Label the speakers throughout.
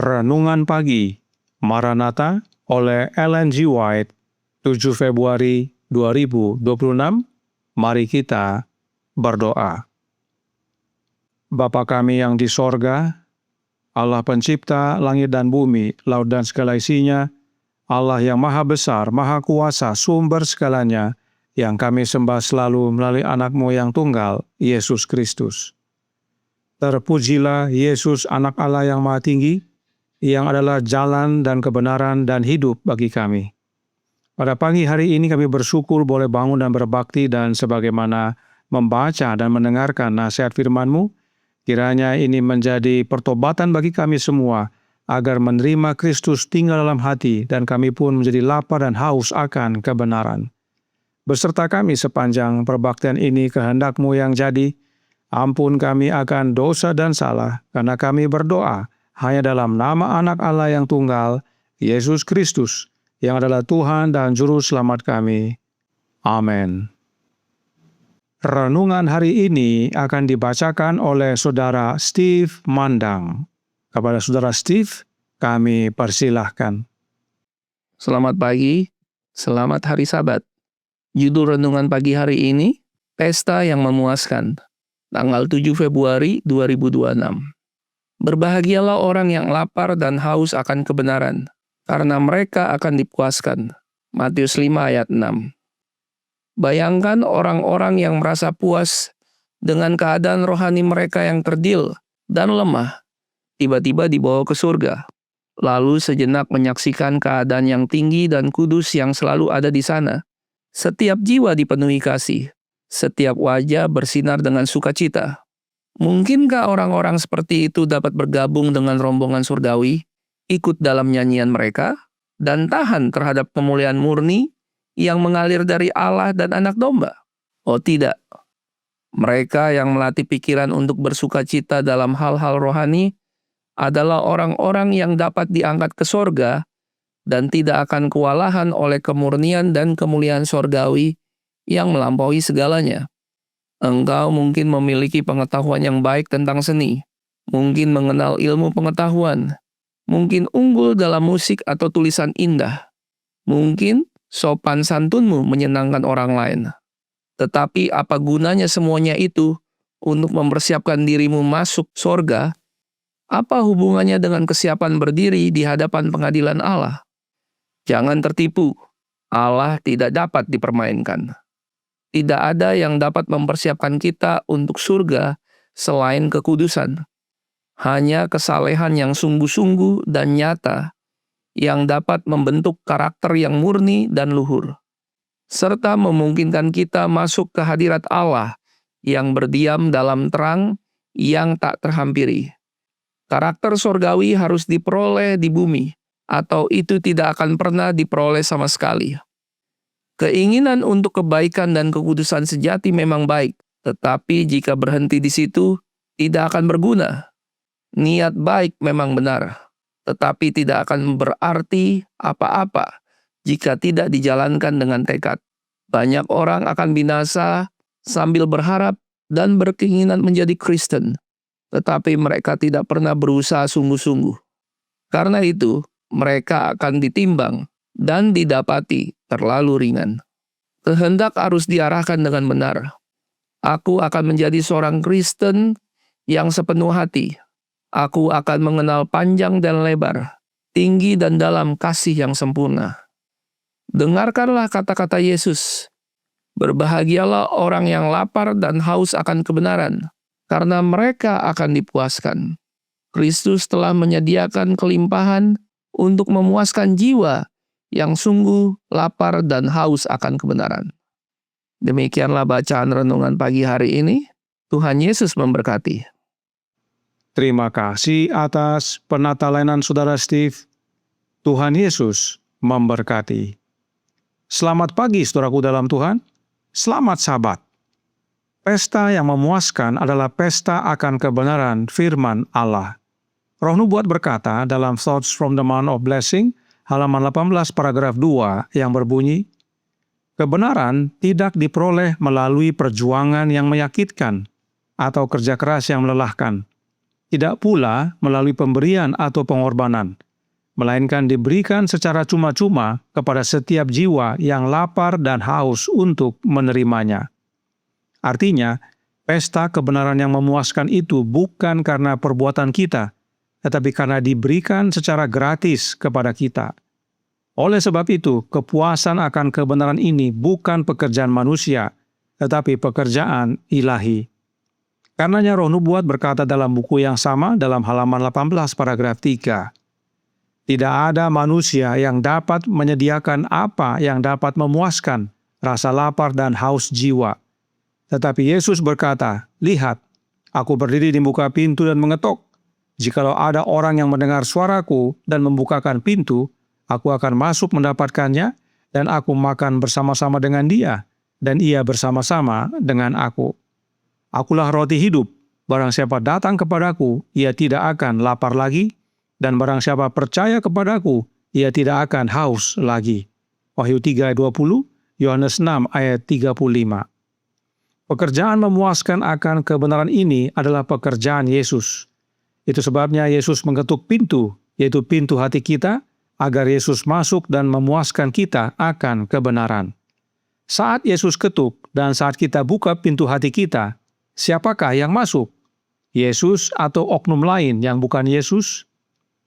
Speaker 1: Renungan Pagi, Maranatha oleh Ellen G. White, 7 Februari 2026. Mari kita berdoa. Bapa kami yang di sorga, Allah pencipta langit dan bumi, laut dan segala isinya, Allah yang maha besar, maha kuasa, sumber segalanya, yang kami sembah selalu melalui anak-Mu yang tunggal, Yesus Kristus. Terpujilah Yesus, anak Allah yang maha tinggi, yang adalah jalan dan kebenaran dan hidup bagi kami. Pada pagi hari ini kami bersyukur boleh bangun dan berbakti, dan sebagaimana membaca dan mendengarkan nasihat firman-Mu, kiranya ini menjadi pertobatan bagi kami semua, agar menerima Kristus tinggal dalam hati, dan kami pun menjadi lapar dan haus akan kebenaran. Beserta kami sepanjang perbaktian ini, kehendak-Mu yang jadi. Ampun kami akan dosa dan salah, karena kami berdoa hanya dalam nama anak Allah yang tunggal, Yesus Kristus, yang adalah Tuhan dan Juru Selamat kami. Amin. Renungan hari ini akan dibacakan oleh Saudara Steve Mandang. Kepada Saudara Steve, kami persilahkan.
Speaker 2: Selamat pagi, selamat hari Sabat. Judul renungan pagi hari ini, Pesta yang Memuaskan, tanggal 7 Februari 2026. Berbahagialah orang yang lapar dan haus akan kebenaran, karena mereka akan dipuaskan. Matius 5 ayat 6. Bayangkan orang-orang yang merasa puas dengan keadaan rohani mereka yang kerdil dan lemah, tiba-tiba dibawa ke surga. Lalu sejenak menyaksikan keadaan yang tinggi dan kudus yang selalu ada di sana. Setiap jiwa dipenuhi kasih, setiap wajah bersinar dengan sukacita. Mungkinkah orang-orang seperti itu dapat bergabung dengan rombongan surgawi, ikut dalam nyanyian mereka, dan tahan terhadap kemuliaan murni yang mengalir dari Allah dan Anak Domba? Oh tidak. Mereka yang melatih pikiran untuk bersukacita dalam hal-hal rohani adalah orang-orang yang dapat diangkat ke sorga dan tidak akan kewalahan oleh kemurnian dan kemuliaan sorgawi yang melampaui segalanya. Engkau mungkin memiliki pengetahuan yang baik tentang seni, mungkin mengenal ilmu pengetahuan, mungkin unggul dalam musik atau tulisan indah, mungkin sopan santunmu menyenangkan orang lain. Tetapi apa gunanya semuanya itu untuk mempersiapkan dirimu masuk sorga? Apa hubungannya dengan kesiapan berdiri di hadapan pengadilan Allah? Jangan tertipu, Allah tidak dapat dipermainkan. Tidak ada yang dapat mempersiapkan kita untuk surga selain kekudusan. Hanya kesalehan yang sungguh-sungguh dan nyata yang dapat membentuk karakter yang murni dan luhur, serta memungkinkan kita masuk ke hadirat Allah yang berdiam dalam terang yang tak terhampiri. Karakter sorgawi harus diperoleh di bumi, atau itu tidak akan pernah diperoleh sama sekali. Keinginan untuk kebaikan dan kekudusan sejati memang baik, tetapi jika berhenti di situ, tidak akan berguna. Niat baik memang benar, tetapi tidak akan berarti apa-apa jika tidak dijalankan dengan tekad. Banyak orang akan binasa sambil berharap dan berkeinginan menjadi Kristen, tetapi mereka tidak pernah berusaha sungguh-sungguh. Karena itu, mereka akan ditimbang dan didapati terlalu ringan. Kehendak harus diarahkan dengan benar. Aku akan menjadi seorang Kristen yang sepenuh hati. Aku akan mengenal panjang dan lebar, tinggi dan dalam kasih yang sempurna. Dengarkanlah kata-kata Yesus. Berbahagialah orang yang lapar dan haus akan kebenaran, karena mereka akan dipuaskan. Kristus telah menyediakan kelimpahan untuk memuaskan jiwa yang sungguh lapar dan haus akan kebenaran. Demikianlah bacaan renungan pagi hari ini. Tuhan Yesus memberkati.
Speaker 1: Terima kasih atas penatalanan Saudara Steve. Tuhan Yesus memberkati. Selamat pagi saudaraku dalam Tuhan. Selamat Sabat. Pesta yang memuaskan adalah pesta akan kebenaran firman Allah. Roh Nubuat berkata dalam Thoughts from the Mount of Blessing, halaman 18 paragraf 2 yang berbunyi, kebenaran tidak diperoleh melalui perjuangan yang menyakitkan atau kerja keras yang melelahkan, tidak pula melalui pemberian atau pengorbanan, melainkan diberikan secara cuma-cuma kepada setiap jiwa yang lapar dan haus untuk menerimanya. Artinya, pesta kebenaran yang memuaskan itu bukan karena perbuatan kita, tetapi karena diberikan secara gratis kepada kita. Oleh sebab itu, kepuasan akan kebenaran ini bukan pekerjaan manusia, tetapi pekerjaan ilahi. Karenanya Roh Nubuat berkata dalam buku yang sama dalam halaman 18 paragraf 3, "Tidak ada manusia yang dapat menyediakan apa yang dapat memuaskan rasa lapar dan haus jiwa. Tetapi Yesus berkata, 'Lihat, aku berdiri di muka pintu dan mengetok. Jikalau ada orang yang mendengar suaraku dan membukakan pintu, aku akan masuk mendapatkannya, dan aku makan bersama-sama dengan dia, dan ia bersama-sama dengan aku. Akulah roti hidup. Barang siapa datang kepadaku, ia tidak akan lapar lagi, dan barang siapa percaya kepadaku, ia tidak akan haus lagi.'" Wahyu 3 ayat 20, Yohanes 6 ayat 35. Pekerjaan memuaskan akan kebenaran ini adalah pekerjaan Yesus. Itu sebabnya Yesus mengetuk pintu, yaitu pintu hati kita, agar Yesus masuk dan memuaskan kita akan kebenaran. Saat Yesus ketuk dan saat kita buka pintu hati kita, siapakah yang masuk? Yesus atau oknum lain yang bukan Yesus?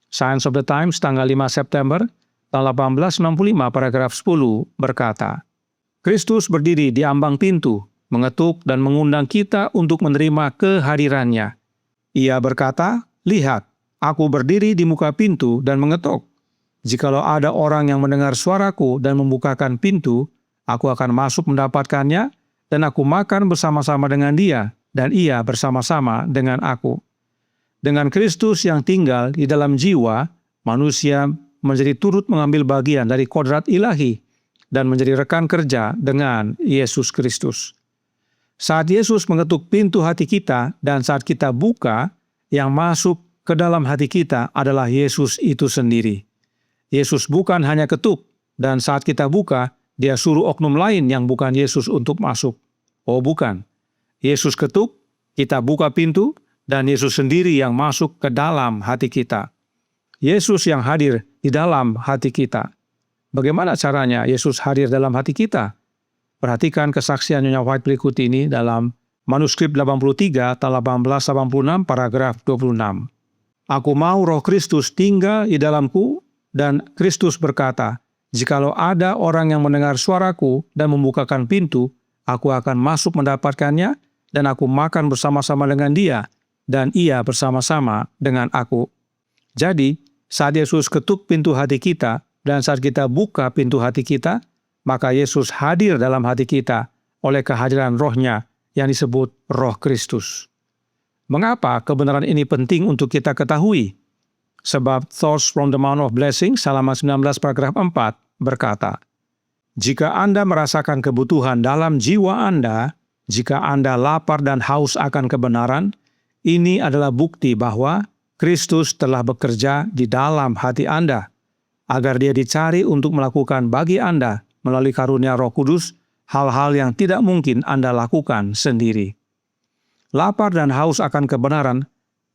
Speaker 1: Science of the Times tanggal 5 September tahun 1865 paragraf 10 berkata, "Kristus berdiri di ambang pintu, mengetuk dan mengundang kita untuk menerima kehadirannya. Ia berkata, 'Lihat, aku berdiri di muka pintu dan mengetok. Jikalau ada orang yang mendengar suaraku dan membukakan pintu, aku akan masuk mendapatkannya, dan aku makan bersama-sama dengan dia, dan ia bersama-sama dengan aku.'" Dengan Kristus yang tinggal di dalam jiwa, manusia menjadi turut mengambil bagian dari kodrat ilahi dan menjadi rekan kerja dengan Yesus Kristus. Saat Yesus mengetuk pintu hati kita dan saat kita buka, yang masuk ke dalam hati kita adalah Yesus itu sendiri. Yesus bukan hanya ketuk, dan saat kita buka, dia suruh oknum lain yang bukan Yesus untuk masuk. Oh bukan. Yesus ketuk, kita buka pintu, dan Yesus sendiri yang masuk ke dalam hati kita. Yesus yang hadir di dalam hati kita. Bagaimana caranya Yesus hadir dalam hati kita? Perhatikan kesaksian Nyonya White berikut ini dalam manuskrip 83 tahun 1886 paragraf 26. "Aku mau Roh Kristus tinggal di dalamku, dan Kristus berkata, 'Jikalau ada orang yang mendengar suaraku dan membukakan pintu, aku akan masuk mendapatkannya, dan aku makan bersama-sama dengan dia, dan ia bersama-sama dengan aku.'" Jadi, saat Yesus ketuk pintu hati kita, dan saat kita buka pintu hati kita, maka Yesus hadir dalam hati kita oleh kehadiran Roh-Nya yang disebut Roh Kristus. Mengapa kebenaran ini penting untuk kita ketahui? Sebab Thoughts from the Mount of Blessing, halaman 19 paragraf 4 berkata, "Jika Anda merasakan kebutuhan dalam jiwa Anda, jika Anda lapar dan haus akan kebenaran, ini adalah bukti bahwa Kristus telah bekerja di dalam hati Anda, agar Dia dicari untuk melakukan bagi Anda melalui karunia Roh Kudus hal-hal yang tidak mungkin Anda lakukan sendiri." Lapar dan haus akan kebenaran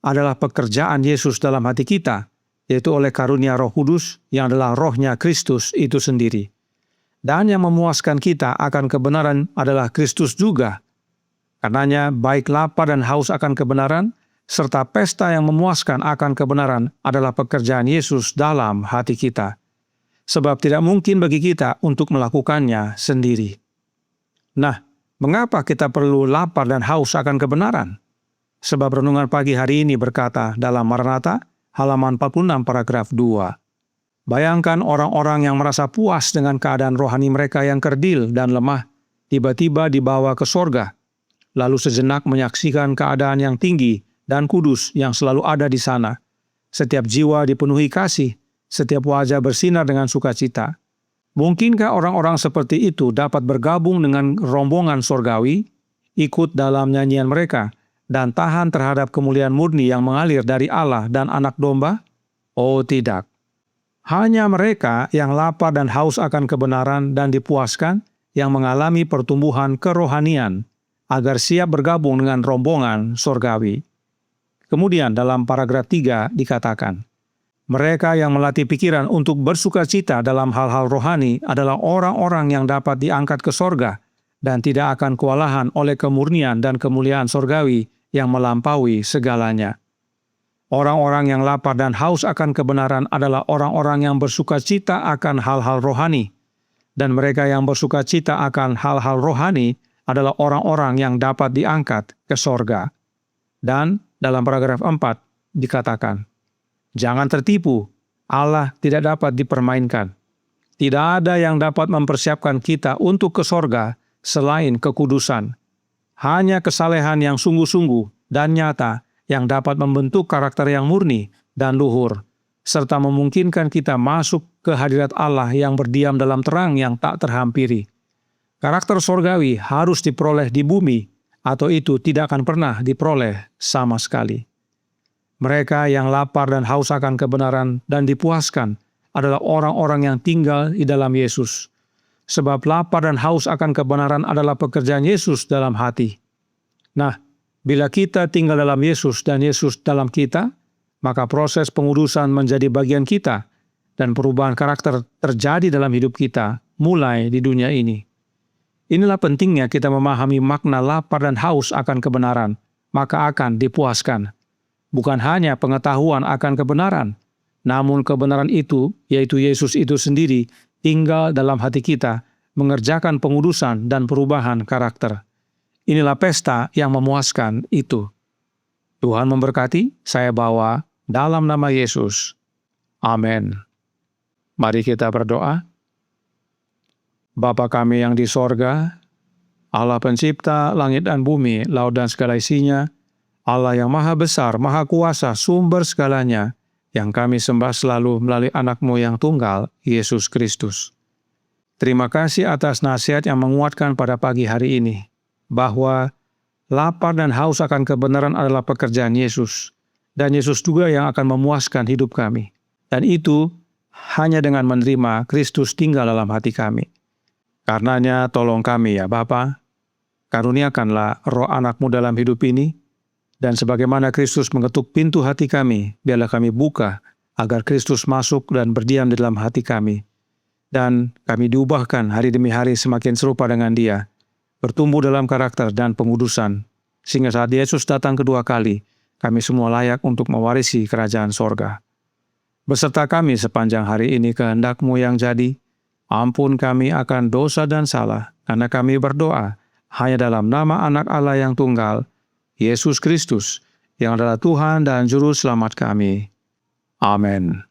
Speaker 1: adalah pekerjaan Yesus dalam hati kita, yaitu oleh karunia Roh Kudus yang adalah Roh-Nya Kristus itu sendiri. Dan yang memuaskan kita akan kebenaran adalah Kristus juga. Karenanya baik lapar dan haus akan kebenaran, serta pesta yang memuaskan akan kebenaran adalah pekerjaan Yesus dalam hati kita. Sebab tidak mungkin bagi kita untuk melakukannya sendiri. Nah, mengapa kita perlu lapar dan haus akan kebenaran? Sebab renungan pagi hari ini berkata dalam Maranatha, halaman 46 paragraf 2. Bayangkan orang-orang yang merasa puas dengan keadaan rohani mereka yang kerdil dan lemah, tiba-tiba dibawa ke sorga, lalu sejenak menyaksikan keadaan yang tinggi dan kudus yang selalu ada di sana. Setiap jiwa dipenuhi kasih, setiap wajah bersinar dengan sukacita. Mungkinkah orang-orang seperti itu dapat bergabung dengan rombongan sorgawi, ikut dalam nyanyian mereka, dan tahan terhadap kemuliaan murni yang mengalir dari Allah dan Anak Domba? Oh tidak. Hanya mereka yang lapar dan haus akan kebenaran dan dipuaskan, yang mengalami pertumbuhan kerohanian, agar siap bergabung dengan rombongan sorgawi. Kemudian dalam paragraf 3 dikatakan, mereka yang melatih pikiran untuk bersukacita dalam hal-hal rohani adalah orang-orang yang dapat diangkat ke sorga dan tidak akan kewalahan oleh kemurnian dan kemuliaan sorgawi yang melampaui segalanya. Orang-orang yang lapar dan haus akan kebenaran adalah orang-orang yang bersukacita akan hal-hal rohani, dan mereka yang bersukacita akan hal-hal rohani adalah orang-orang yang dapat diangkat ke sorga. Dan dalam paragraf 4 dikatakan, jangan tertipu, Allah tidak dapat dipermainkan. Tidak ada yang dapat mempersiapkan kita untuk ke sorga selain kekudusan. Hanya kesalehan yang sungguh-sungguh dan nyata yang dapat membentuk karakter yang murni dan luhur, serta memungkinkan kita masuk ke hadirat Allah yang berdiam dalam terang yang tak terhampiri. Karakter sorgawi harus diperoleh di bumi, atau itu tidak akan pernah diperoleh sama sekali. Mereka yang lapar dan haus akan kebenaran dan dipuaskan adalah orang-orang yang tinggal di dalam Yesus. Sebab lapar dan haus akan kebenaran adalah pekerjaan Yesus dalam hati. Nah, bila kita tinggal dalam Yesus dan Yesus dalam kita, maka proses pengudusan menjadi bagian kita dan perubahan karakter terjadi dalam hidup kita mulai di dunia ini. Inilah pentingnya kita memahami makna lapar dan haus akan kebenaran, maka akan dipuaskan. Bukan hanya pengetahuan akan kebenaran, namun kebenaran itu, yaitu Yesus itu sendiri, tinggal dalam hati kita, mengerjakan pengudusan dan perubahan karakter. Inilah pesta yang memuaskan itu. Tuhan memberkati, saya bawa dalam nama Yesus. Amin. Mari kita berdoa. Bapa kami yang di sorga, Allah pencipta langit dan bumi, laut dan segala isinya, Allah yang maha besar, maha kuasa, sumber segalanya, yang kami sembah selalu melalui anak-Mu yang tunggal, Yesus Kristus. Terima kasih atas nasihat yang menguatkan pada pagi hari ini, bahwa lapar dan haus akan kebenaran adalah pekerjaan Yesus, dan Yesus juga yang akan memuaskan hidup kami. Dan itu hanya dengan menerima Kristus tinggal dalam hati kami. Karenanya tolong kami ya Bapa, karuniakanlah roh anak-Mu dalam hidup ini, dan sebagaimana Kristus mengetuk pintu hati kami, biarlah kami buka agar Kristus masuk dan berdiam di dalam hati kami. Dan kami diubahkan hari demi hari semakin serupa dengan Dia, bertumbuh dalam karakter dan pengudusan, sehingga saat Yesus datang kedua kali, kami semua layak untuk mewarisi kerajaan sorga. Beserta kami sepanjang hari ini kehendak-Mu yang jadi, ampun kami akan dosa dan salah, karena kami berdoa hanya dalam nama Anak Allah yang tunggal, Yesus Kristus, yang adalah Tuhan dan Juru Selamat kami. Amin.